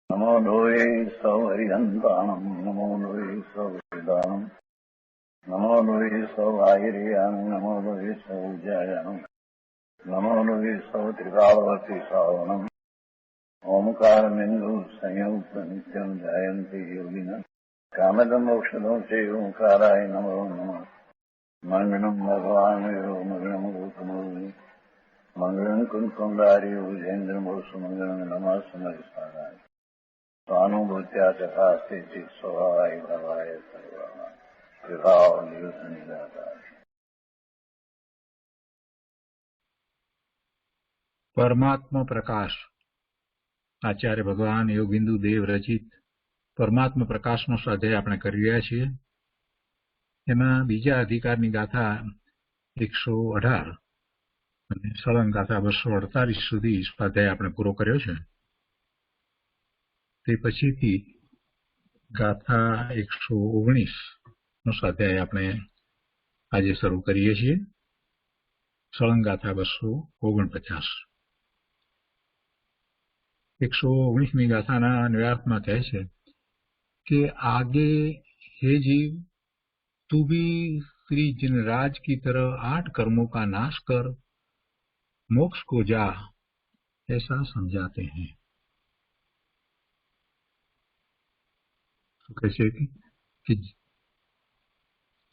नमो लोये सौहरिहन्ताणम् नमो लोये सौहृदानम् नमो लोये सौभागिर्यानम् नमो लोये सौजायानम् नमो लोये सौत्रिकावती सावनम् ओंकारमिन्दु संयुक्त नित्यम् जायन्ति योगिनः कामदमोक्षदो चैव ओंकाराय नमो नमः मङ्गलम् भगवान् मङ्गलम् गौतमोऽग्नि मङ्गलम् कुन्कुण्डारि उजेन्द्रमोसुमङ्गलम् नमः समरिसाराय स्वानुभूत्या तथास्ति स्वभावाय भवाय सर्वाः विभाव नियुक्त निराकार। પરમાત્મા પ્રકાશ આચાર્ય ભગવાન યોગિંદુ દેવ રચિત પરમાત્મા પ્રકાશનો સ્વાધ્યાય આપણે કરી રહ્યા છીએ. એમાં બીજા અધિકારની ગાથા 118 અને સળંગ ગાથા 248 સુધી સ્વાધ્યાય આપણે પૂરો કર્યો છે. તે પછીથી ગાથા 119 નો સ્વાધ્યાય આપણે આજે શરૂ કરીએ છીએ. સળંગ ગાથા 249. 119મી ગાથાના અન્વયાર્થમાં કહે છે कि आगे हे जीव तू भी श्री जिनराज की तरह 8 कर्मों का नाश कर मोक्ष को जा, ऐसा समझाते हैं. कैसे कि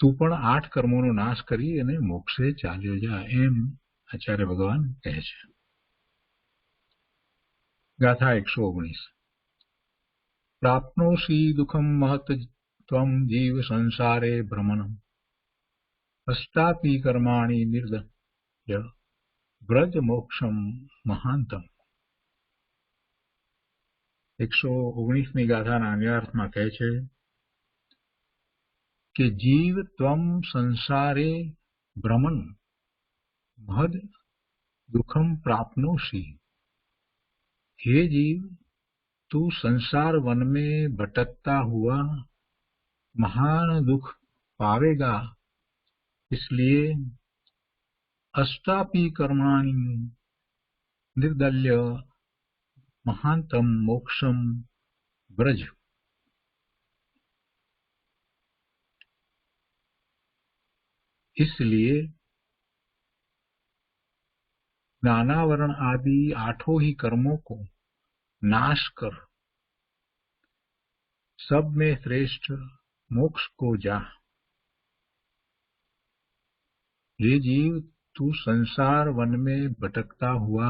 तू पण 8 कर्मों नाश करी अने मोक्षे चाल्यो जा, एम आचार्य भगवान कहे छे. गाथा 119. प्राप्नोषि दुखम महत त्वं जीव संसारे भ्रमणम् अष्टापि कर्माणि निर्दय व्रज मोक्षम महांतम. 119મી ગાથાના અન્વયાર્થમાં કહે છે કે જીવ ત્વમ સંસારે ભ્રમણ મહદ દુઃખમ પ્રાપ્નોષि. हे जीव तू संसार वन में भटकता हुआ महान दुख पावेगा, इसलिए अष्टापि कर्माणि निर्दल्य महांतम मोक्षम व्रज. इसलिए ज्ञानावरण आदि 8 ही कर्मों को नाश कर सब में श्रेष्ठ मोक्ष को जा. ये जीव तू संसार वन में भटकता हुआ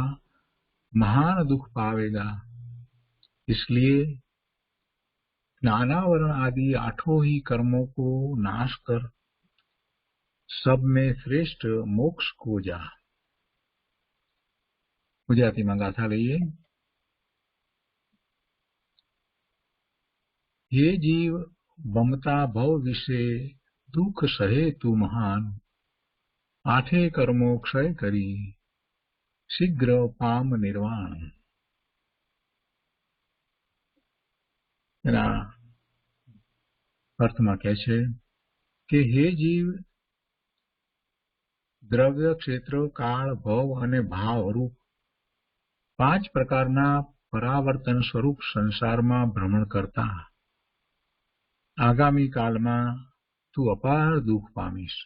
महान दुख पावेगा, इसलिए ज्ञानावरण आदि 8 ही कर्मों को नाश कर सब में श्रेष्ठ मोक्ष को जा. ગુજરાતીમાં ગાથા લઈએ. ये जीव बमता भव विषे दुख सहे तू महान 8 कर्मों क्षय करी शीघ्र पाम निर्वाण. એના અર્થમાં કહે છે કે હે જીવ દ્રવ્ય ક્ષેત્ર કાળ ભવ અને ભાવ રૂપ 5 પ્રકારના પરાવર્તન સ્વરૂપ સંસારમાં ભ્રમણ કરતા આગામી કાળમાં તું અપાર દુઃખ પામીશ.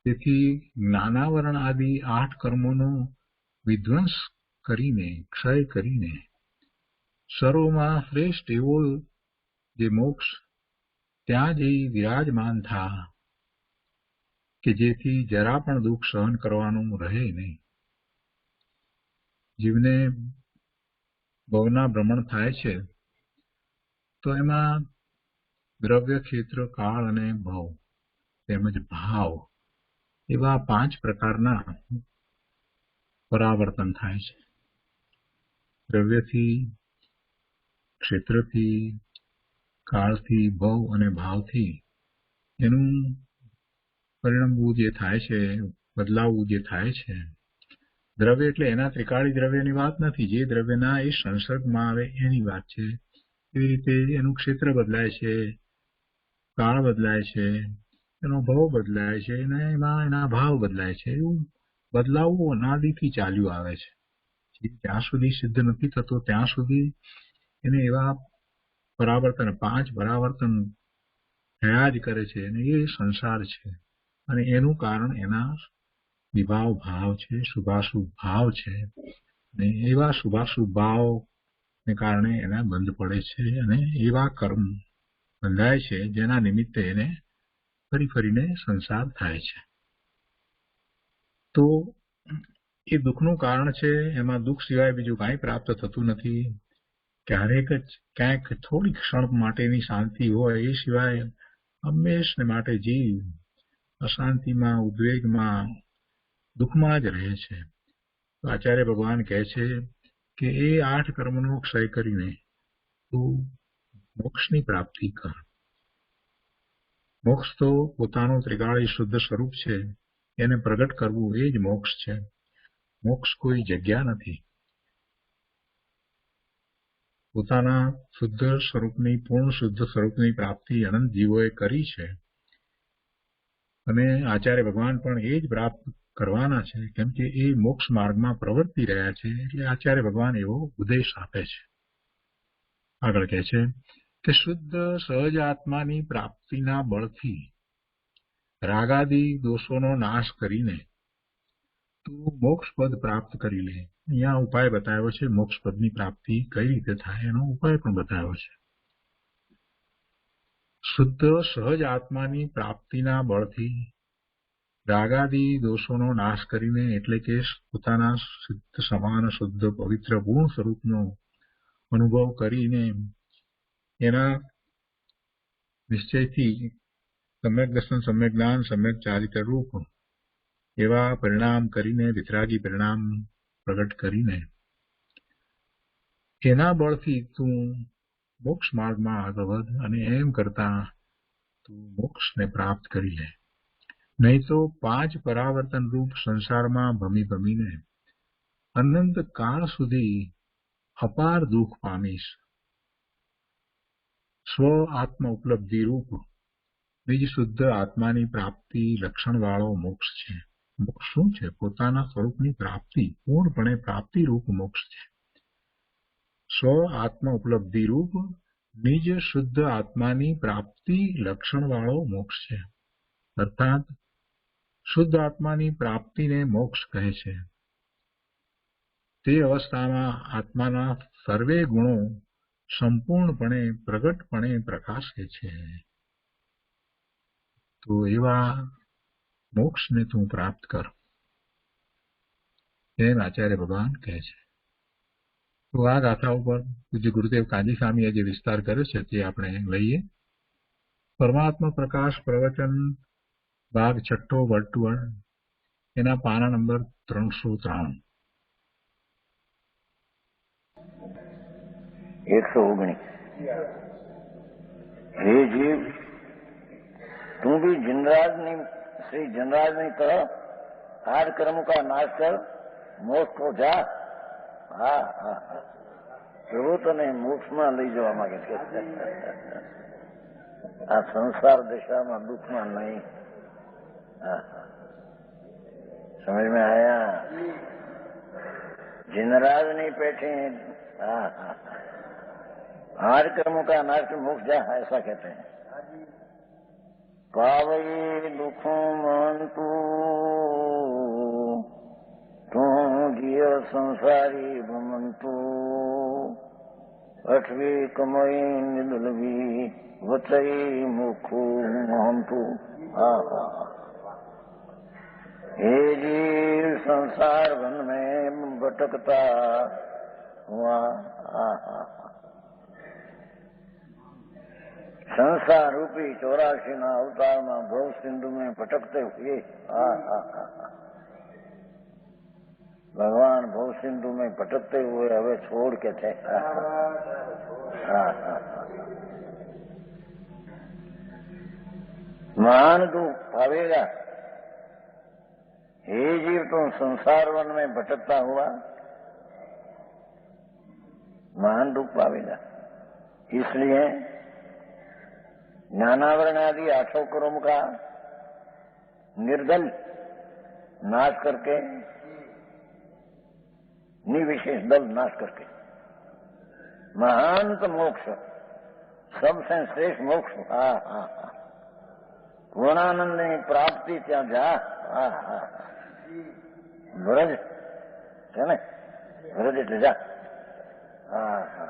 તેથી જ્ઞાનાવરણ આદિ 8 કર્મોનો વિધ્વંસ કરીને ક્ષય કરીને સર્વમાં શ્રેષ્ઠ એવો જે મોક્ષ ત્યાં જઈ વિરાજમાન થા કે જેથી જરા પણ દુઃખ સહન કરવાનું રહે નહીં. જીવને ભવના ભ્રમણ થાય છે તો એમાં દ્રવ્ય ક્ષેત્ર કાળ અને ભવ તેમજ ભાવ એવા 5 પ્રકારના પરાવર્તન થાય છે. દ્રવ્યથી, ક્ષેત્રથી, કાળથી, ભવ અને ભાવથી એનું પરિણમવું જે થાય છે, બદલાવવું જે થાય છે. દ્રવ્ય એટલે એના ત્રિકાળી દ્રવ્યની વાત નથી, જે દ્રવ્યના એ સંસર્ગમાં આવે એની વાત છે. એવી રીતે એનું ક્ષેત્ર બદલાય છે, કાળ બદલાય છે, એનો ભવ બદલાય છે અને એમાં એના ભાવ બદલાય છે. એવું બદલાવું અનાદિથી ચાલ્યું આવે છે. જ્યાં સુધી સિદ્ધ નથી થતો ત્યાં સુધી એને એવા પરાવર્તન 5 પરાવર્તન થયા જ કરે છે અને એ સંસાર છે અને એનું કારણ એના વિભાવ ભાવ છે, શુભાશુભ ભાવ છે અને એવા શુભાશુભ ભાવને કારણે એના બંધ પડે છે અને એવા કર્મ બંધાય છે જેના નિમિત્તે એને ફરી ફરીને સંસાર થાય છે. તો એ દુઃખનું કારણ છે. એમાં દુઃખ સિવાય બીજું કાંઈ પ્રાપ્ત થતું નથી. ક્યારેક જ ક્યાંક થોડી ક્ષણ માટેની શાંતિ હોય એ સિવાય હંમેશને માટે જીવ અશાંતિમાં, ઉદ્વેગમાં, દુઃખમાં જ રહે છે. તો આચાર્ય ભગવાન કહે છે કે એ 8 કર્મનો ક્ષય કરીને તું મોક્ષની પ્રાપ્તિ કર. મોક્ષ તો પોતાનું ત્રિકાળી શુદ્ધ સ્વરૂપ છે, એને પ્રગટ કરવું એ જ મોક્ષ છે. મોક્ષ કોઈ જગ્યા નથી. પોતાના શુદ્ધ સ્વરૂપની, પૂર્ણ શુદ્ધ સ્વરૂપની પ્રાપ્તિ અનંત જીવોએ કરી છે અને આચાર્ય ભગવાન પણ એ જ પ્રાપ્ત કરવાના છે, કેમ કે એ મોક્ષ માર્ગમાં પ્રવર્તી રહ્યા છે. એટલે આચાર્ય ભગવાન એવો ઉપદેશ આપે છે. આગળ કહે છે કે શુદ્ધ સહજ આત્માની પ્રાપ્તિના બળથી રાગાદી દોષોનો નાશ કરીને તું મોક્ષપદ પ્રાપ્ત કરી લે. અહીંયા ઉપાય બતાવ્યો છે. મોક્ષપદની પ્રાપ્તિ કઈ રીતે થાય એનો ઉપાય પણ બતાવ્યો છે. શુદ્ધ સહજ આત્માની પ્રાપ્તિના બળથી રાગાદી દોષોનો નાશ કરીને, એટલે કે પોતાના શુદ્ધ સમાન શુદ્ધ પવિત્ર પૂર્ણ સ્વરૂપનો અનુભવ કરીને એના નિશ્ચયથી સમ્યક દર્શન, સમ્યક જ્ઞાન, સમ્યક ચારિત્ર રૂપ એવા પરિણામ કરીને, વિતરાગી પરિણામ પ્રગટ કરીને એના બળથી તું મોક્ષ માર્ગમાં આગળ વધ અને એમ કરતા તું મોક્ષને પ્રાપ્ત કરી લે. નહીં તો 5 પરાવર્તન રૂપ સંસારમાં ભમીને અનંત કાળ સુધી અપાર દુઃખ પામીશ. સ્વ આત્મ ઉપલબ્ધિ રૂપ નિજ શુદ્ધ આત્માની પ્રાપ્તિ લક્ષણ વાળો મોક્ષ છે. મોક્ષ શું છે? પોતાના સ્વરૂપની પ્રાપ્તિ, પૂર્ણપણે પ્રાપ્તિ રૂપ મોક્ષ છે. સ્વ આત્મ ઉપલબ્ધિ રૂપ નિજ શુદ્ધ આત્માની પ્રાપ્તિ લક્ષણ વાળો મોક્ષ છે. અર્થાત શુદ્ધ આત્માની પ્રાપ્તિને મોક્ષ કહે છે. તે અવસ્થામાં આત્માના સર્વે ગુણો સંપૂર્ણપણે પ્રગટપણે પ્રકાશે છે. તો એવા મોક્ષને તું પ્રાપ્ત કર એમ આચાર્ય ભગવાન કહે છે. તો આ ગાથા ઉપર પૂજ્ય ગુરુદેવ કાજી સ્વામીએ જે વિસ્તાર કર્યો છે તે આપણે લઈએ. પરમાત્મા પ્રકાશ પ્રવચન ભાગ 6 વર્તુળ એના પાના નંબર 303. 119. हे जीव, तू भी श्री जनराज ने तरह 8 कर्म का नाश कर मोक्ष को जा. હા હા હા, પ્રભુ તને મોક્ષમાં લઈ જવા માંગે છે. આ સંસાર દશામાં દુઃખમાં નહીં. समझ में आया? जिनराज नहीं बैठे. हाँ हाँ, 8 कर्मों का नाश मोक्ष जा, ऐसा कहते हैं. पावई दुखों मंतु तुम जियो संसारी भमंतु अठवी कमई निदलवी वचई मुखु महंतु. हाँ हाँ, हे जीव संसार वन में भटकता हुआ. संसार रूपी 84 ना अवतार में भव सिंधु में भटकते हुए भगवान भव सिंधु में भटकते हुए हवे छोड़ के थे. महान दुख आवेगा. हे जीव, तुम संसार वन में भटकता हुआ महान दुख पावेगा. इसलिए ज्ञानावरण आदि 8 कर्म का निर्दल नाश करके निर्विशेष दल नाश करके महान तो मोक्ष, सबसे श्रेष्ठ मोक्ष। हा हा हा, પૂર્ણાનંદ ની પ્રાપ્તિ ત્યાં જા। હા હા, વ્રજ છે ને, વ્રજ એટલે જા। હા હા,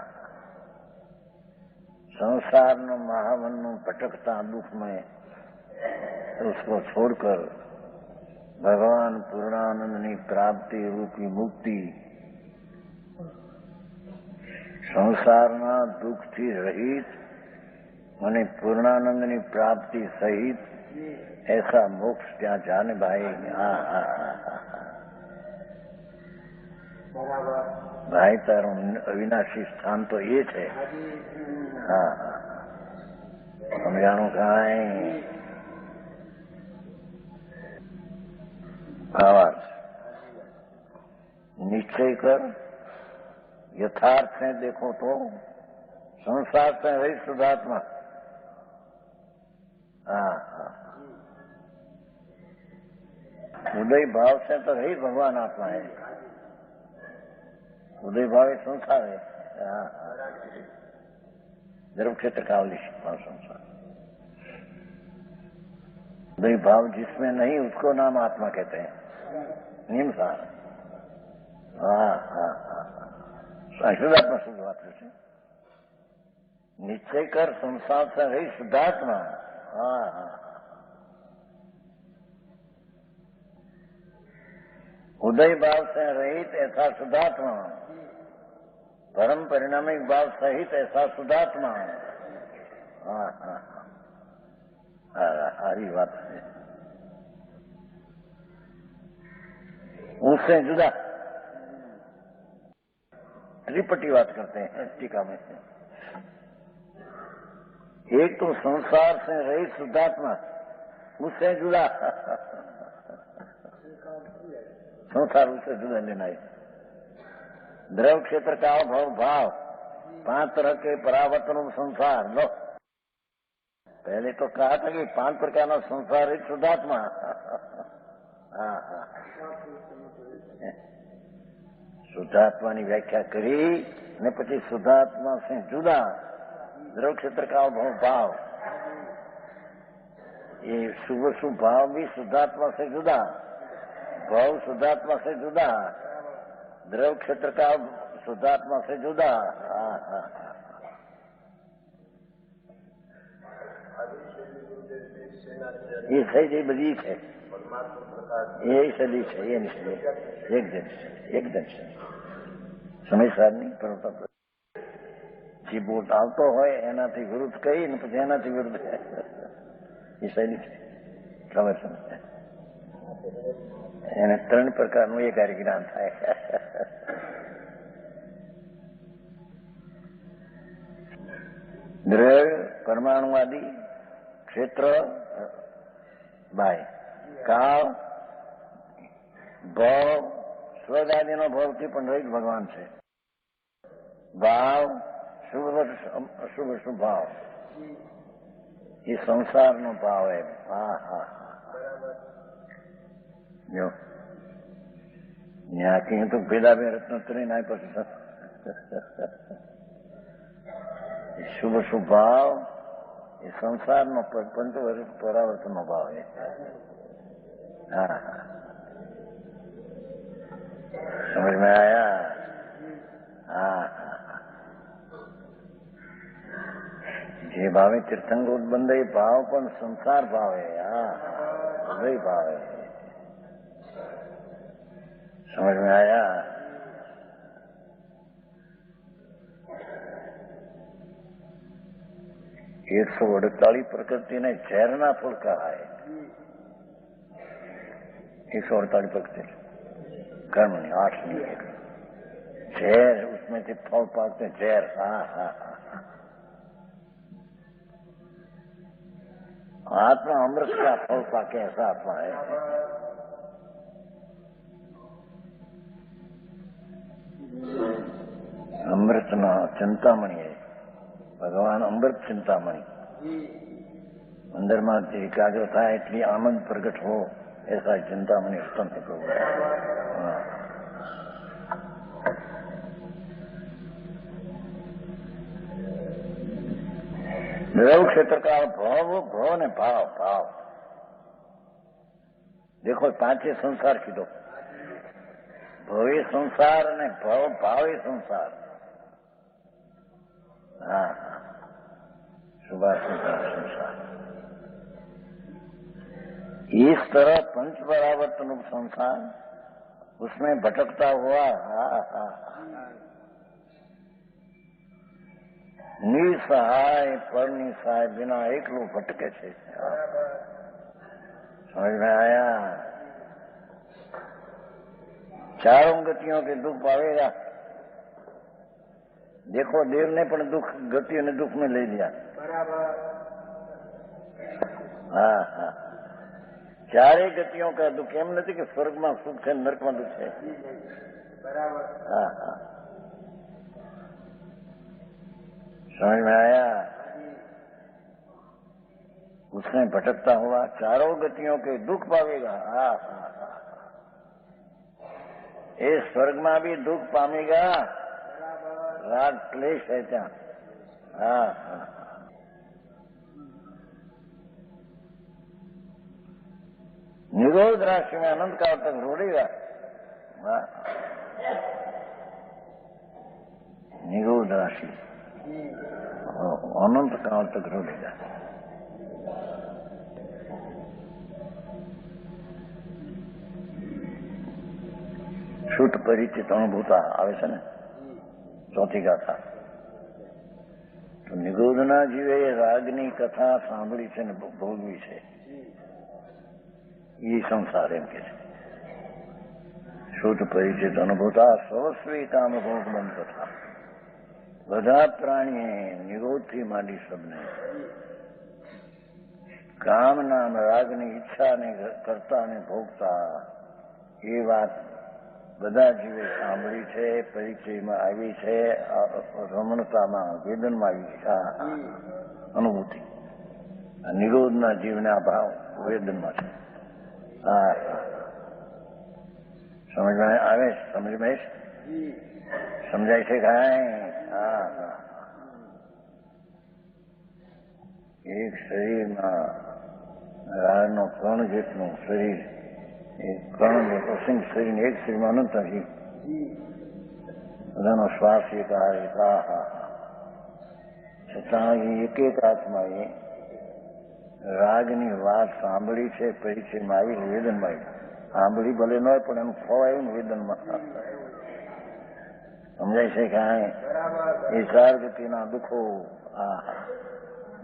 संसार महावन भटकता दुख में उसको छोड़कर भगवान पूर्णानंद ની प्राप्ति रूपी मुक्ति, संसाરના દુઃખથી રહિત અને પૂર્ણાનંદની પ્રાપ્તિ સહિત ऐसा मोक्ष ત્યાં जाने भाई। हाँ हाँ हाँ हाँ, भाई तारू अविनाशी स्थान तो ये है। हाँ हाँ, समझाणु काई भावार्थ निश्चय कर, यथार्थ से देखो तो संसार से रही शुद्धात्मा। हाँ हाँ, उदय भाव से तो रही भगवान आत्मा है, उदय भाव संसार है। हाँ हाँ, ध्रुव क्षेत्र कावली संसार, उदय भाव जिसमें नहीं उसको नाम आत्मा कहते हैं, निमसार। हाँ हाँ हाँ, शुद्धात्मा शुद्ध बात है। निश्चय कर संसार से रही शुद्धात्मा। हाँ हाँ, उदय भाव से रहित ऐसा शुद्धात्मा, परम परिणामिक भाव सहित ऐसा शुद्धात्मा। हाँ हाँ, सारी बात है। उससे जुदा त्रिपटी बात करते हैं टीका में। एक तो संसार से रहित शुद्धात्मा, उससे जुदा संसार, उससे जुदा लेना है। द्रव क्षेत्र का अभाव भाव, 5 तरह के परावर्तन संसार। लो, पहले तो कहा था कि 5 प्रकार का संसार है शुद्धात्मा। हाँ हाँ, शुद्धात्मा की व्याख्या करी ने પછી શુદ્ધાત્મા से जुदा द्रव क्षेत्र का अभाव भाव, ये शुभ शुभ भाव भी शुद्धात्मा से जुदा, भाव शुद्धात्मा से जुदा, द्रव क्षेत्र का शुद्धात्मा से जुदा। हाँ हाँ, ये सही बदी है, यही सदी है, ये नहीं एकदम સમયસર નહીં, પરંતુ જે બોટ આવતો હોય એનાથી વિરુદ્ધ કહી ને પછી એનાથી વિરુદ્ધ એ શૈલી છે, ખબર છે એને 3 પ્રકારનું એ કાર્ય જ્ઞાન થાય। દ્રવ્ય પરમાણુવાદી ક્ષેત્ર બાય કાળ ભાવ સ્વદાદીનો ભાવથી પણ રહિત ભગવાન છે। ભાવ શુભ અશુભ શુભ ભાવ એ સંસારનો ભાવ है। हाँ हाँ, जो यहाँ की तो भेदा में रत्नोत्तरी ना पसंद। शुभ शुभ भाव ये संसारનો पंचवर्ष परावर्तनનો भाव है। हाँ हाँ, समझ में आया? हाँ हाँ, જે ભાવે તીર્થંકર બંધ એ ભાવ પણ સંસાર ભાવ है। हाँ, वही भाव है, समझ में आया? एक 148 प्रकृति ने झेरना फल कहा है। 148 प्रकृति कर्म नहीं, 8 नहीं, झेर उसमें से फल पाते झेर। हाँ हाँ हाँ, आत्मा अमृत का फल पाके ऐसा आत्मा है। अमृत न चिंतामणि है भगवान, अमृत चिंतामणि। अंदर में एकाग्र था इतनी आनंद प्रकट हो ऐसा चिंतामणि उत्तम है प्रभु। हाँ। द्रव क्षेत्र काल भव भव ने भाव भाव देखो પાંચે સંસાર કીધો ભવે સંસાર અને ભવ ભાવે સંસાર हाँ सुभाष संसार इस तरह पंच परावर्तन संसार उसमें भटकता हुआ निसहाय पर निसहाय बिना एकलू भटके छे समझ में आया चारों गतियों के दुख पावेगा देखो देव ने पण दुख गतियों ने दुख में ले लिया हाँ हाँ चारे गतियों का दुख एम नहीं कि स्वर्ग में सुख है नरक में दुख है हाँ हाँ समझ में आया उसने भटकता हुआ चारों गतियों के दुख पावेगा हाँ हाँ हाँ ये स्वर्ग में भी दुख पामेगा राग क्लेश है क्या हाँ हाँ निरोध राशि में अनंत काल तक रोड़ेगा निरोध राशि अनंत काल तक रोड़ेगा શુદ્ધ પરિચિત અનુભૂતા આવે છે ને ચોથી ગાથા તો નિગોધના જીવે રાગની કથા સાંભળી છે ને ભોગવી છે એ સંસાર એમ કે છે શુદ્ધ પરિચિત અનુભૂતા સ્વસ્વી કામ ભોગ બંધ કથા બધા પ્રાણીએ નિરોધથી માંડી સબને કામ નામ રાગની ઈચ્છા ને કરતા ને ભોગતા એ વાત બધા જીવે સાંભળી છે પરિચયમાં આવી છે રમણતામાં વેદનમાં આવી છે અનુભૂતિ નિરોધના જીવના ભાવ વેદનમાં છે હા સમજમાં આવે સમજમાં સમજાય છે કાંઈ હા હા એક શરીરમાં રાગનો કણ જેટલું શરીર કણ અસીમ શરીર એક શરીરમાં અનંત હશે બધાનો શ્વાસ એક હા છતાં એક એક આત્માએ રાગની વાત સાંભળી છે પરિચયમાં આવી વેદનમાં આવી સાંભળી ભલે ન હોય પણ એનું ખવાયું ને વેદનમાં સમજાય છે કાંઈ એ ચાર ગતિના દુઃખો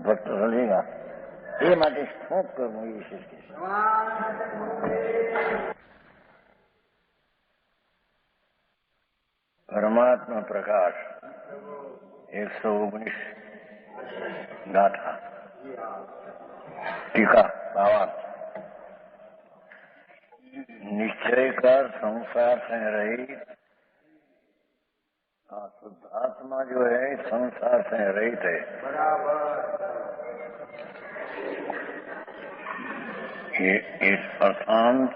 ભક્ત રલેગા એ માટે શું કરવું એ વિશેષ કે परमात्मा प्रकाश 119 गाथा टीका भावार्थ निश्चय कर संसार से रहित शुद्धात्मा जो है संसार से रहित है ये अशांत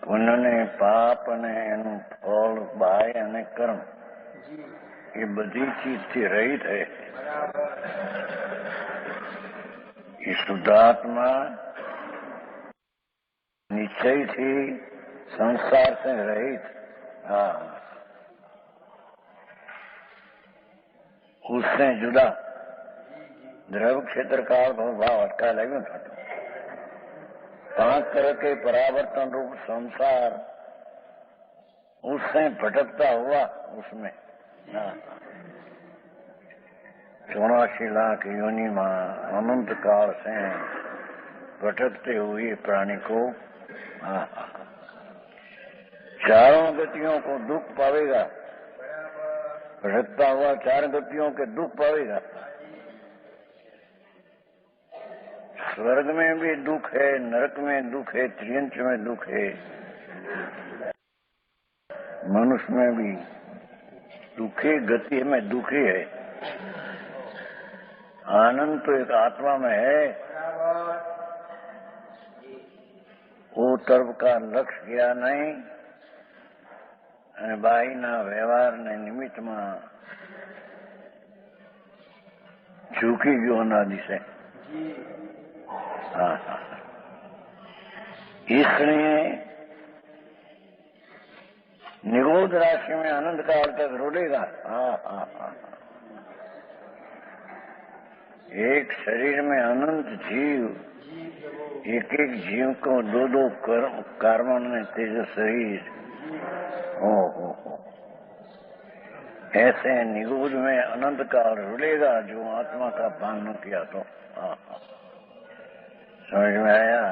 પુણ્ય ને પાપ અને એનું ફળ બાય અને કર્મ એ બધી ચીજથી રહિત है એ શુદ્ધાત્મા નિશ્ચયથી સંસાર से रहित हाँ उससे जुदा द्रव क्षेत्र काल भाव अटका लगे था 5 तरह के परावर्तन रूप संसार उससे भटकता हुआ उसमें 84 लाख योनि में अनंत काल से भटकते हुए प्राणी को चारों गतियों को दुख पावेगा भटकता हुआ 4 गतियों के दुख पावेगा स्वर्ग में भी दुख है नरक में दुख है त्रियंच में दुख है मनुष्य में भी दुखी गति में दुखी है आनंद तो एक आत्मा में है वो तरफ का लक्ष्य गया नहीं बाईना व्यवहार ने निमित्त में चूकी गयो अनादि से। हाँ हाँ, इसलिए निगूढ़ राशि में अनंत काल तक रुलेगा। हाँ हाँ हाँ, एक शरीर में अनंत जीव, एक एक जीव को दो दो कार्बन में तेज शरीर। हो ऐसे निगूढ़ में अनंत काल रुलेगा जो आत्मा का पान न किया तो। हाँ हाँ, समझ में आया?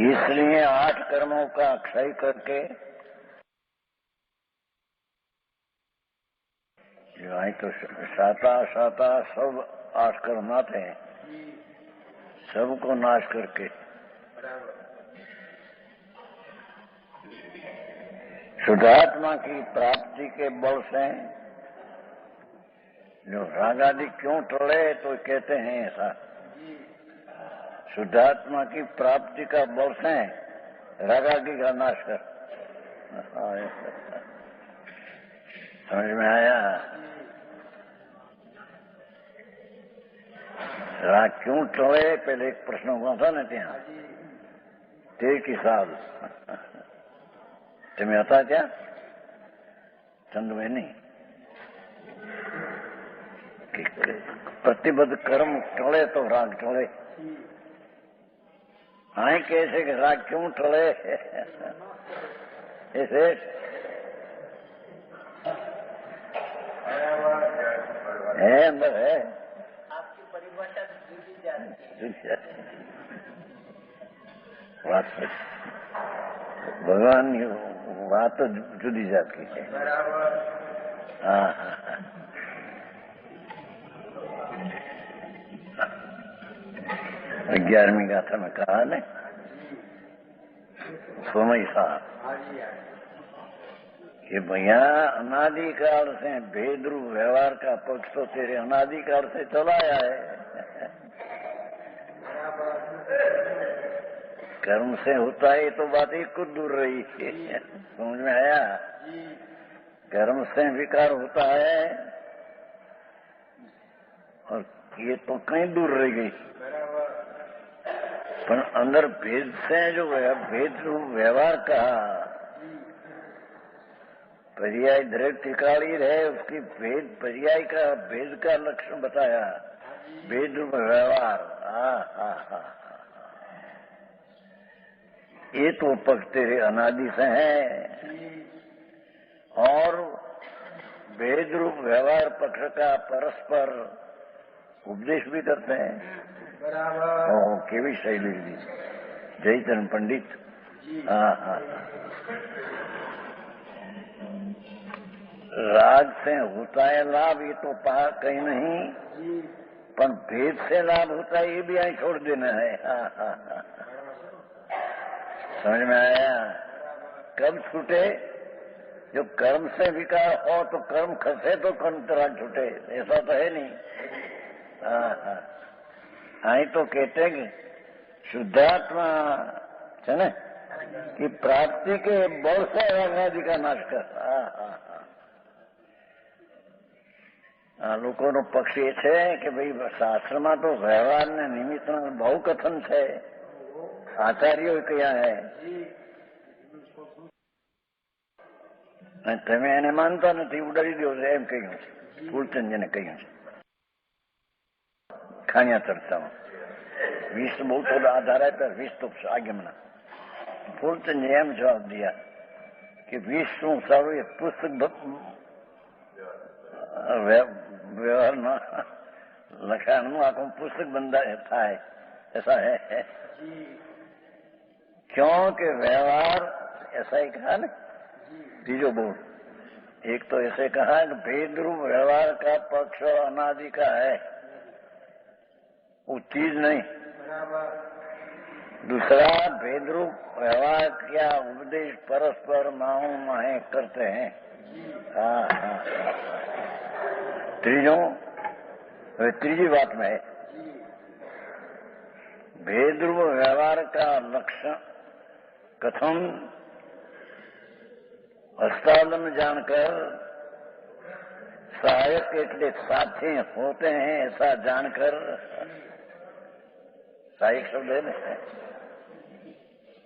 इसलिए 8 कर्मों का क्षय करके जो आई तो साता सब 8 कर्म आते हैं, सबको नाश करके शुद्धात्मा की प्राप्ति के बल से जो रागादि क्यों टले तो कहते हैं ऐसा, शुद्धात्मा की प्राप्ति का बल से रागादि का नाश कर। समझ में आया? राग क्यों टले, पहले एक प्रश्न हुआ था ना ત્યાં, તે किसाब तुम्हें आता क्या चंदुभाई? नहीं कि प्रतिबद्ध कर्म टले तो राग टले। हाँ कैसे कि राग क्यों टले? ऐसे है, अंदर है, आपकी परिभाषा जुदी जाती है। भगवान की बात तो जुदी जात की है। हाँ हाँ हाँ, 11वीं गाथा में कहा ने सोमई साहब कि भैया अनादिकाल से भेद रूप व्यवहार का पक्ष तो तेरे अनादिकाल से चला आया है। कर्म से होता है तो बात ही कुछ दूर रही है। समझ में आया? कर्म से विकार होता है और ये तो कहीं दूर रह गई, पर अंदर भेद से जो भेद रूप व्यवहार कहा, पर्याय दरेक टिकाड़ी रहे उसकी भेद पर्याय का भेद का लक्षण बताया, भेद रूप व्यवहार। हाँ हाँ हाँ, ये तो पक्ष तेरे अनादि से है और भेद रूप व्यवहार पक्ष का परस्पर उपदेश भी करते हैं। बराबर। केवी शैली दी जयचरण पंडित। हाँ हाँ, राग से होता है लाभ ये तो पा कहीं नहीं, पर भेद से लाभ होता है ये भी यहीं छोड़ देना है। हाँ हाँ हाँ, समझ में आया? कब छूटे? जो कर्म से विकार हो तो कर्म खसे तो कर्म तरह छूटे, ऐसा तो है नहीं। हाँ हाँ, आई तो कहते कि शुद्धात्मा है ना कि प्राप्ति के बल से रागादि का नाश कर। हाँ हाँ हाँ, લોકોનો પક્ષ એ છે કે ભાઈ શાસ્ત્રમાં તો વ્યવહારને નિમિત્તના બહુ કથન છે, આચાર્યો કયા હે, તમે એને માનતા નથી, ઉડાડી દો એમ કહ્યું છે ફૂલચંદજીને કહ્યું છે ખાણિયા ચર્ચામાં। 20 બહુ થોડા આધાર આપ્યા, 20 તો આગમના। ફૂલચંદજી એમ જવાબ દિયા કે 20 શું સારું એ પુસ્તક વ્યવહારમાં લખાણનું આખું પુસ્તક બંધા થાય ऐसा है। क्योंकि व्यवहार ऐसा ही कहा ना, तीजो बोल एक तो ऐसे कहा कि भेद रूप व्यवहार का पक्ष अनादि का है, वो चीज नहीं। दूसरा भेद रूप व्यवहार क्या उपदेश परस्पर माहू माहे करते हैं। हाँ हाँ, तीजों तीजी बात में है भेद रूप व्यवहार का लक्षण कथन हस्तालन जानकर सहायक એટલે साथे होते हैं ऐसा जानकर, सहायक शब्द है ना।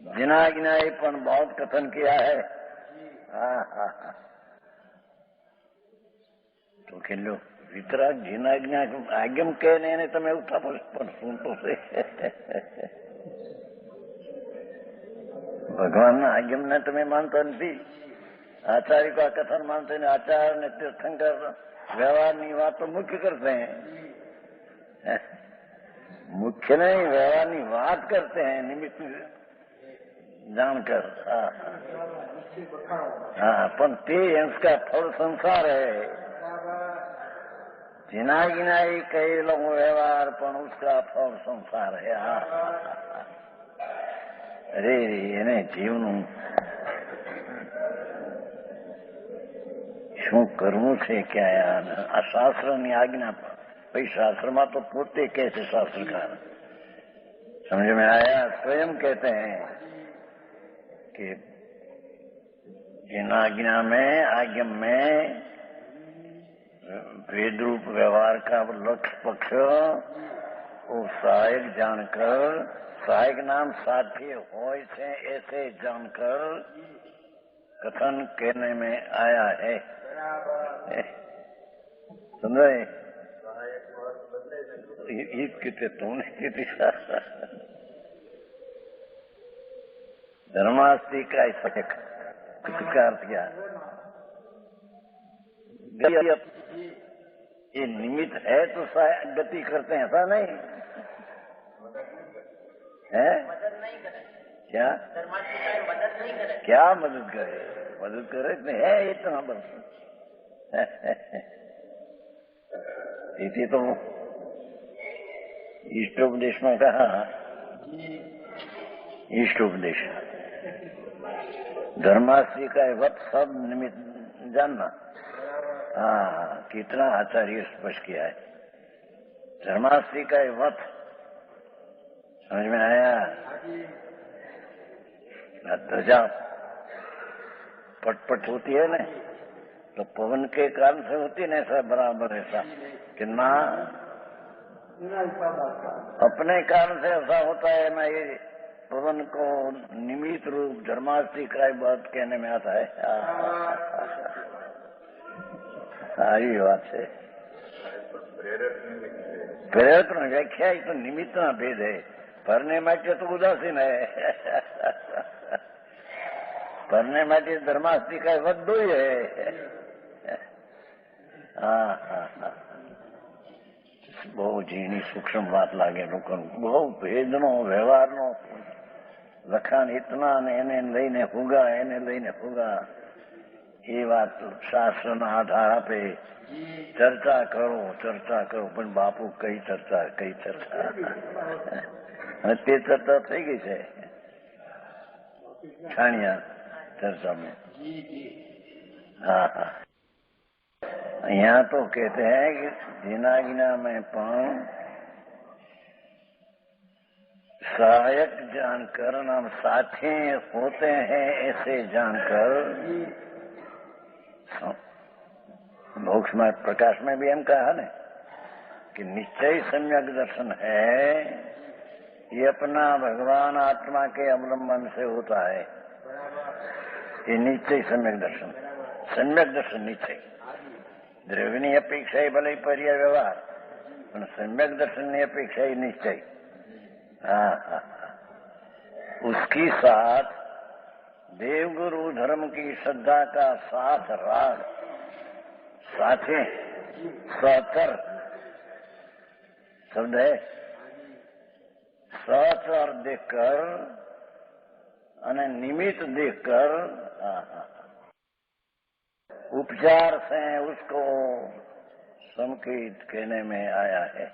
जिना गिनाए पण बहुत कथन किया है। हाँ हाँ हाँ, तो खेल लो वितराग जिना गिना आज्ञम कहने ने તમે ઉઠા પણ સુનતો છે। ભગવાનના આજ્ઞાને તમે માનતા નથી, आचार्य का कथन मानते हैं। आचार्य ने तीर्थंकर व्यवहार की बात तो मुख्य करते हैं, मुख्य नहीं व्यवहार की बात करते हैं निमित्त जानकर। हाँ पण ते इसका फल संसार है। जिना गिनाई कई लोग व्यवहार पण उसका फल संसार है। हाँ अरे એને જીવનું શું કરવું છે क्या यार। આ શાસ્ત્રની આજ્ઞા भाई शास्त्र में तो पोते कैसे शास्त्रकार समझ में आया। स्वयं कहते हैं कि जिन आज्ञा में वेद रूप व्यवहार का लक्ष्य पक्ष वो सहायक जानकर, सहायक नाम साथी होय से ऐसे जानकर कथन कहने में आया है। समझे ईद कितने तुमने कितनी धर्मास्ती का सहायक का अर्थ क्या ये निमित्त है तो गति करते हैं, ऐसा नहीं है। मदद नहीं करे क्या धर्माधिकारी मदद नहीं करे, क्या मदद करे, मदद करे नहीं है इतना बस। इसी तो इष्टोपदेश में कहा, इष्टोपदेश धर्मास्त्री का वत सब निमित्त जानना। हाँ कितना आचार्य स्पष्ट किया है। धर्मास्त्री का वत समझ में आया। ध्वजा पटपट होती है ना तो पवन के कारण से होती है ना, ऐसा बराबर ऐसा कि ना अपने कारण से ऐसा होता है ना। ये पवन को निमित्त रूप धर्मास्त्री का बात कहने में आता है। सारी बात है। प्रेरक व्याख्या तो निमित्त ना भेद है, भरने માટે तो उदासीन है। भरने માટે धर्मास्त्री का वध ही है। हाँ हाँ हाँ, बहुत झीणी सूक्ष्म बात लागे लोग, बहुत भेदनो व्यवहारनो लखाण इतना ने એને લઈને હોગા, એને લઈને હોગા ये बात शास्त्र ना आधार पे चर्चा करो पण बापू कई चर्चा ते चर्चा થઈ ગઈ છે છાણિયા चर्चा में। हाँ हाँ, यहाँ तो कहते हैं कि जिनागिना में पण सहायक जानकर नाम साथी होते हैं ऐसे जानकर। मोक्ष में प्रकाश में भी हम कहा ना कि निश्चय सम्यक दर्शन है, ये अपना भगवान आत्मा के अवलंबन से होता है। ये निश्चय सम्यक दर्शन निश्चय द्रव्यनी अपेक्षा ही भले पर्याय व्यवहार, पर सम्यक दर्शन की अपेक्षा ही निश्चय। हाँ हाँ, उसकी साथ देवगुरु धर्म की श्रद्धा का साथ राग साथे सहचर शब्द है। सहचर देखकर અને निमित्त देखकर उपचार से उसको संकेत कहने में आया है।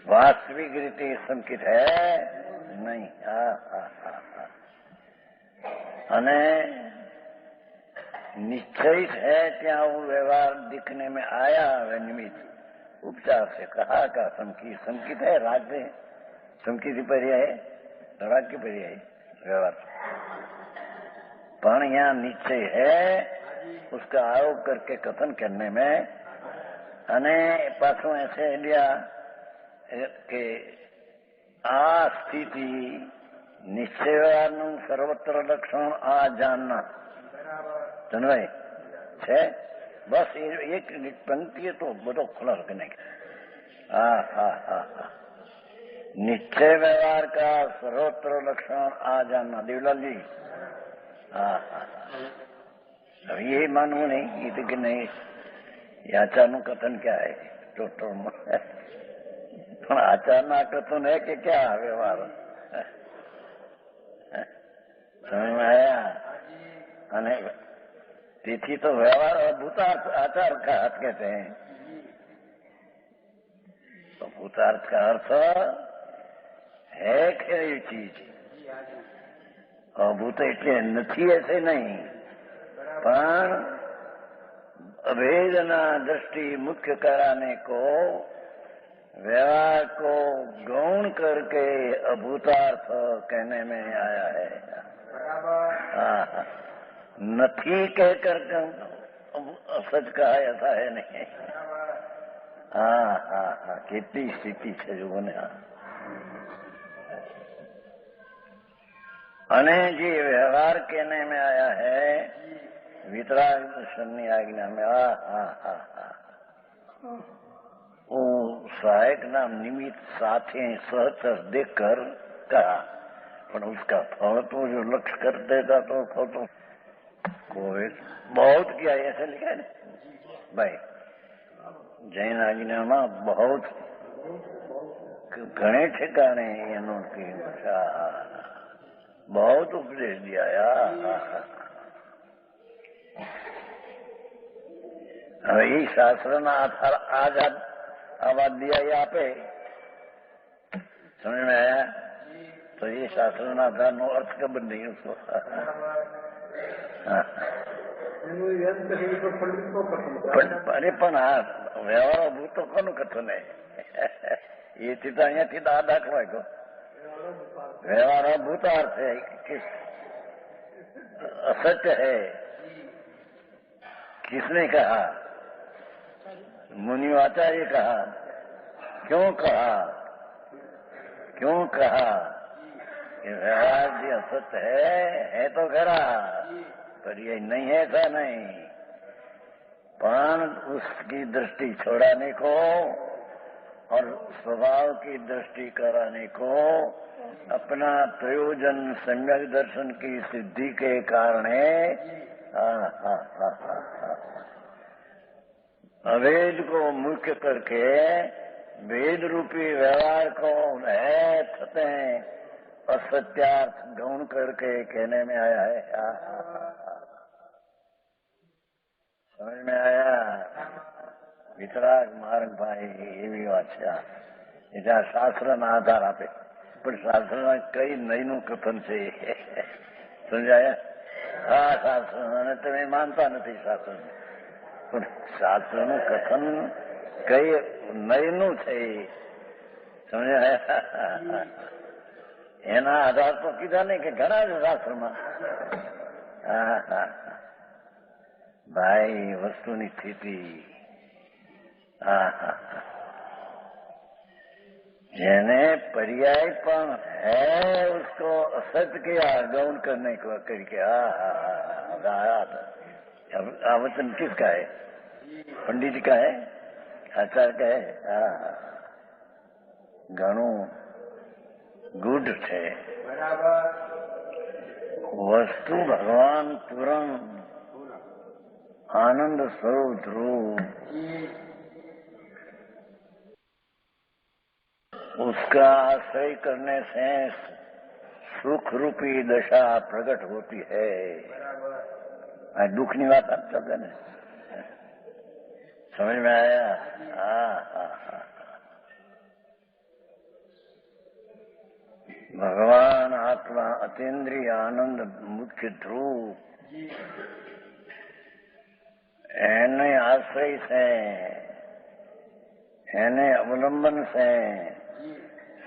वास्तविक रीति संकेत है नहीं। અને निश्चयित है क्या वो व्यवहार दिखने में आया है निमित्त उपचार से कहा का संकित है, राग है, संकित पर्याय है, राग की पर्याय है व्यवहार। पण यहाँ निश्चय है उसका आरोप करके कथन करने में અને પાછું ऐसे लिया કે આ સ્થિતિ નિશ્ચય વ્યવહારનું સર્વત્ર લક્ષણ આ જાણના જનભાઈ છે બસ એક પંક્તિ તો બધો ખુલાસો કરી નાખે હા હા હા હા निश्चय व्यवहार का सर्वत्र लक्षण आ जानना देवलाल जी हाँ हाँ अब ये मानવું नहीं ये तो कि नहीं ये आचार નું कथन क्या है टोटल પણ આચારના કથન है कि क्या व्यवहार समझ में आया અને તેથી तो व्यवहार और भूतार्थ आचार का अर्थ कहते हैं तो भूतार्थ का अर्थ है खरी चीज अभूत એટલે નથી ऐसे नहीं पर अभेदना दृष्टि मुख्य कराने को व्यवहार को गौण करके अभूतार्थ कहने में आया है हाँ नहीं कहकर सच कहा ऐसा है नहीं हाँ हाँ हाँ कितनी स्थिति है जो बने અને જે વ્યવહાર कहने में आया है वितराग दर्शन आज्ञा में वो सहायक नाम निमित्त साथे सहचर देखकर कहा पर उसका फल तो जो लक्ष्य कर देता तो फल तो कोई बहुत किया ऐसे लिखा है भाई जैन आज्ञा में बहुत घने ठिकाने बहुत उपदेश दिया હવે એ શાસ્ત્રના આધાર આવાજ દિયા ये आपे समझ में आया तो ये शास्त्રના આધારનો अर्थ ખબર नहीं उसको અરે પણ આ વ્યવહાર ભૂત તો કોનું કથન હે એથી તો અહીંયાથી આ દાખવાય ગયો व्यवहार भूतार्थ है किस असत्य है किसने कहा मुनि आचार्य कहा क्यों कहा कि व्यवहार भी असत्य है तो करा पर ये नहीं है ऐसा नहीं पर उसकी दृष्टि छोड़ाने को और स्वभाव की दृष्टि कराने को अपना प्रयोजन सम्यक दर्शन की सिद्धि के कारण अवेद को मुख्य करके वेद रूपी व्यवहार को है असत्यार्थ गौण करके कहने में आया है समझ में आया वितराग मार्ग भाई એવી વાત છે એટલે શાસ્ત્રના આધાર આપે પણ શાસ્ત્રના કઈ નહીનું કથન છે સમજાયા હા શાસ્ત્ર અને તમે માનતા નથી શાસ્ત્ર પણ શાસ્ત્રનું કથન કઈ નહીનું છે સમજાયા એના આધાર તો કીધા નહીં કે ઘણા જ શાસ્ત્રમાં હા હા ભાઈ વસ્તુની સ્થિતિ જેને पर्यायपण है उसको असत्य के गौण करने को करके वचन किसका है पंडित जी का है आचार्य का है घणो गुड है वस्तु भगवान पूर्ण आनंद स्वरूप ध्रुव उसका आश्रय करने से सुख रूपी दशा प्रकट होती है दुख की बात आप चलते ना समझ में आया हाँ भगवान आत्मा अतीन्द्रिय आनंद मुख्य ध्रुव एने आश्रय से एने अवलंबन से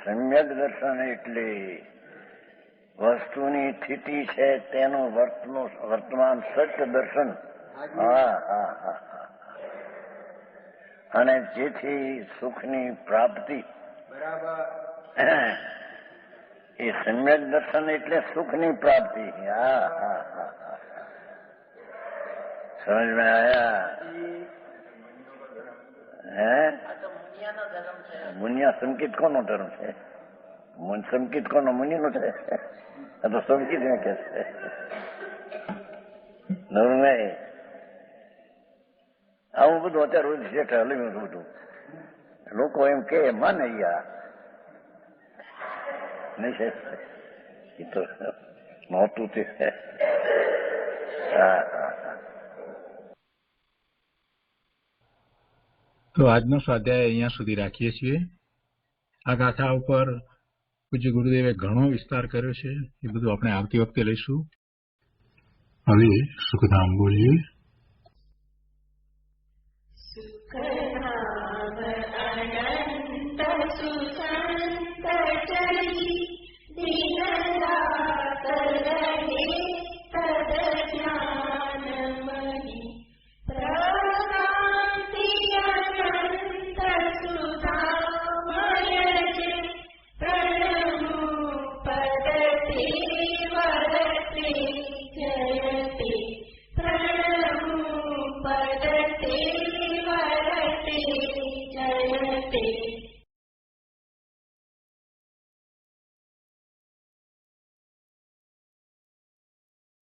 सम्यक दर्शन એટલે વસ્તુની સ્થિતિ છે તેનું વર્તમાન સત્ય દર્શન હા હા હા અને જેથી સુખની પ્રાપ્તિ બરાબર એ સમ્યક દર્શન એટલે સુખની પ્રાપ્તિ. હા હા હા સમજમાં આયા? હે આ તો મુનિયાનો ધર્મ છે. મુનિયા સંકેત કોનો ધર્મ છે? સંકેત કોનો? મુનિનો છે. આ તો સંકેત ને કે છે નવું નહીં. આવું બધું અત્યારે રોજ શેઠ હલવ્યું બધું લોકો એમ કે માને યા નહીં છે એ તો નહોતું તે. હા હા તો આજનો સ્વાધ્યાય અહીંયા સુધી રાખીએ છીએ. આ ગાથા ઉપર પૂજ્ય ગુરુદેવે ઘણો વિસ્તાર કર્યો છે. એ બધું આપણે આવતી વખતે લઈશું. હવે સુખધામ બોલીએ.